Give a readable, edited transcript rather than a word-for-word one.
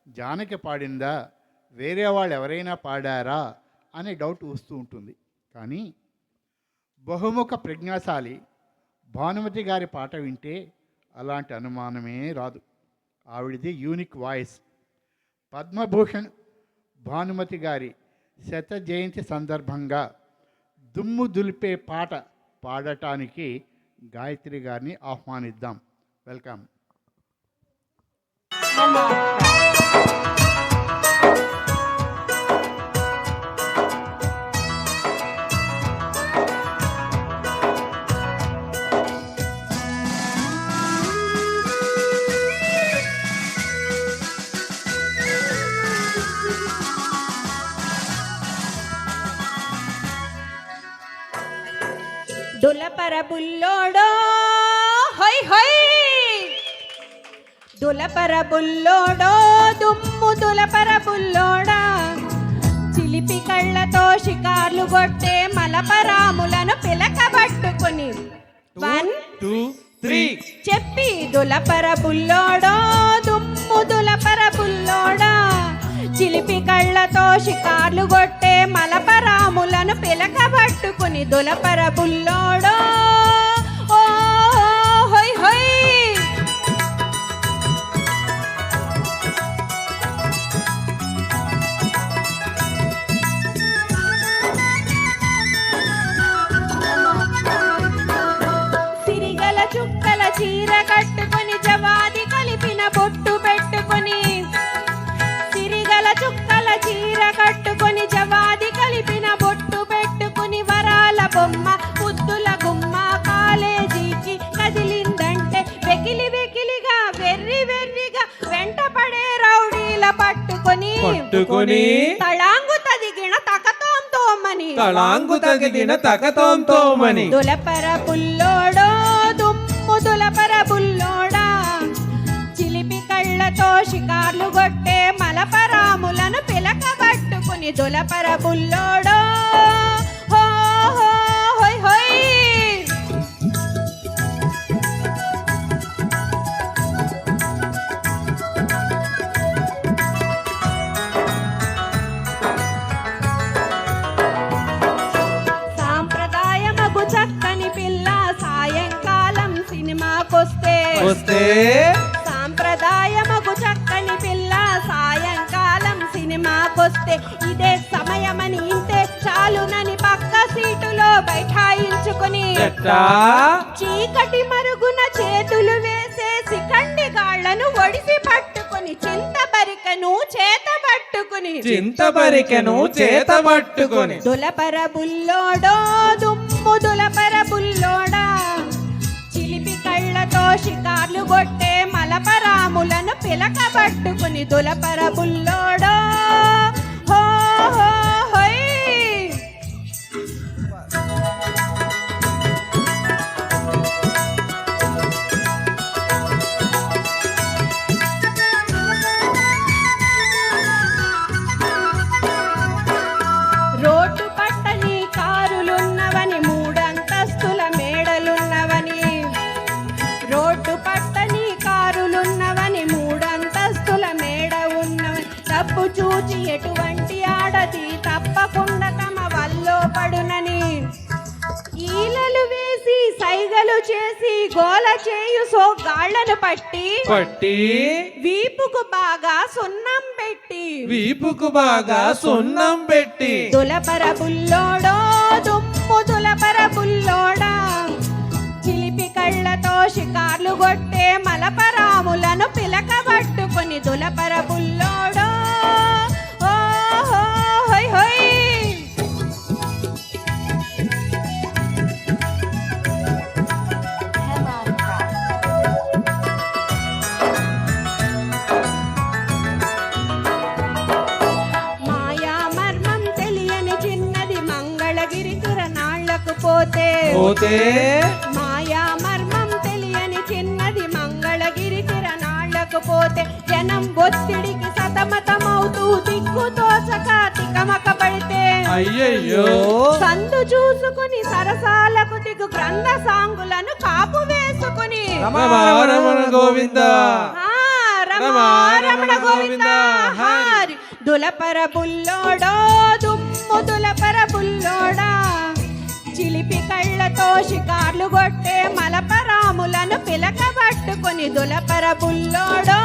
జానకి పాడిందా, వేరే వాళ్ళు ఎవరైనా పాడారా అనే డౌట్ వస్తూ ఉంటుంది. కానీ బహుముఖ ప్రజ్ఞాశాలి భానుమతి గారి పాట వింటే అలాంటి అనుమానమే రాదు. ఆవిడది యూనిక్ వాయిస్. పద్మభూషణ్ భానుమతి గారి శత జయంతి సందర్భంగా దుమ్ము దులిపే పాట పాడటానికి గాయత్రి గారిని ఆహ్వానిద్దాం. వెల్కమ్. దులపర బుల్లోడో హొయ్ హొయ్, దులపర బుల్లోడో దుమ్ము దులపర బుల్లోడా, చిలిపి కళ్ళతో షికార్లు కొట్టే మలపరాములను పిలకబట్టుకుని 1 2 3 చెప్పి దులపర బుల్లోడో దుమ్ము దులపర బుల్లోడా, చిలిపి కళ్ళతో షికార్లు కొట్టే మలపరాములను పిలకబట్టుకుని దులపర బుల్లోడో ఓ హొయ్ హొయ్. సిరిగల చుక్కల చీర కట్టుకొని జవాది కలిపిన బొట్టు పెట్టుకొని, సిరిగల చుక్కల చీర కట్టుకొని జవాది కలిపిన బొట్టు పెట్టుకుని, వరాల బొమ్మ ముద్దుల గుమ్మ కాలేజీకి కదిలిందంటే వెకిలి వెకిలిగా వెర్రి వెర్రిగా వెంట పడే రౌడీల పట్టుకొని తళాంగు తదిగిన తకతోంతోమని, తళాంగు తగిలిన తకతోంతోమని, దులపర బుల్లోడో దుమ్ము దులపర బుల్లోడా, చిలిపి కళ్ళతో షికార్లు కొట్టే మలపరాములను పిలకబట్టుకుని దులపర బుల్లోడో హో హో హొయ్ హొయ్. సాంప్రదాయమగు చక్కని పిల్ల సాయంకాలం సినిమాకొస్తే, సాంప్రదాయమగు చక్కని పిల్ల సాయంకాలం సినిమాకొస్తే, ఇదే సమయమని ఇంతే చాలునని పక్క సీటులో బైఠాయించుకుని, చీకటి మరుగున చేతులు వేసేసి కండి గాళ్లను ఒడిసి పట్టుకుని చింతబరికను చేత పట్టుకుని, చింతబరికను చేత పట్టుకుని, దులపర బుల్లోడో దుమ్ము దులపర బుల్లోడా, చిలిపి కళ్ళతో షికార్లు కొట్టే మలపరాములను పిలకబట్టుకుని దులపర బుల్లోడో హో హో హొయ్. రోడ్డు పట్టని కారులున్నవని, మూడంతస్తుల మేడలున్నవని, రోడ్డు పట్టని కారులున్నవని, మూడంతస్తుల మేడ ఉన్నవని, డబ్బు చూచి ఎటువంటి ఆడది తప్పకుండా తమ వల్లో పడునని, ఈలలు వేసి సైగలు చేసి గోల చేయు సోగాళ్లను పట్టి వీపుకు బాగా సున్నం పెట్టి, వీపుకు బాగా సున్నం పెట్టి, దులపర బుల్లోడో దుమ్ము దులపర బుల్లోడా, చిలిపి కళ్ళతో షికార్లు కొట్టే మలపరాములను పిలకబట్టుకుని దులపర బుల్లోడో ఓ హో హొయ్ హొయ్. మాయా మర్మం తెలియని చిన్నది మంగళగిరి తిరణాళ్లకు పోతే, మాయా మర్మం తెలియని చిన్నది మంగళగిరి తిరణాళ్లకు పోతే, జనం ఒత్తిడికి సతమతమవుతూ దిక్కుతోచక తికమక పడితే, అయ్యయ్యో సందు చూసుకుని సరసాలకు దిగు గ్రంథ సాంగులను కాపు వేసుకుని రమణ గోవింద రమణ గోవింద దులపర బుల్లోడో దుమ్ము దులపర బుల్లోడా చిలిపి కళ్ళతో షికార్లు కొట్టే మలపరాములను పిలక పట్టుకొని దులపర బుల్లోడో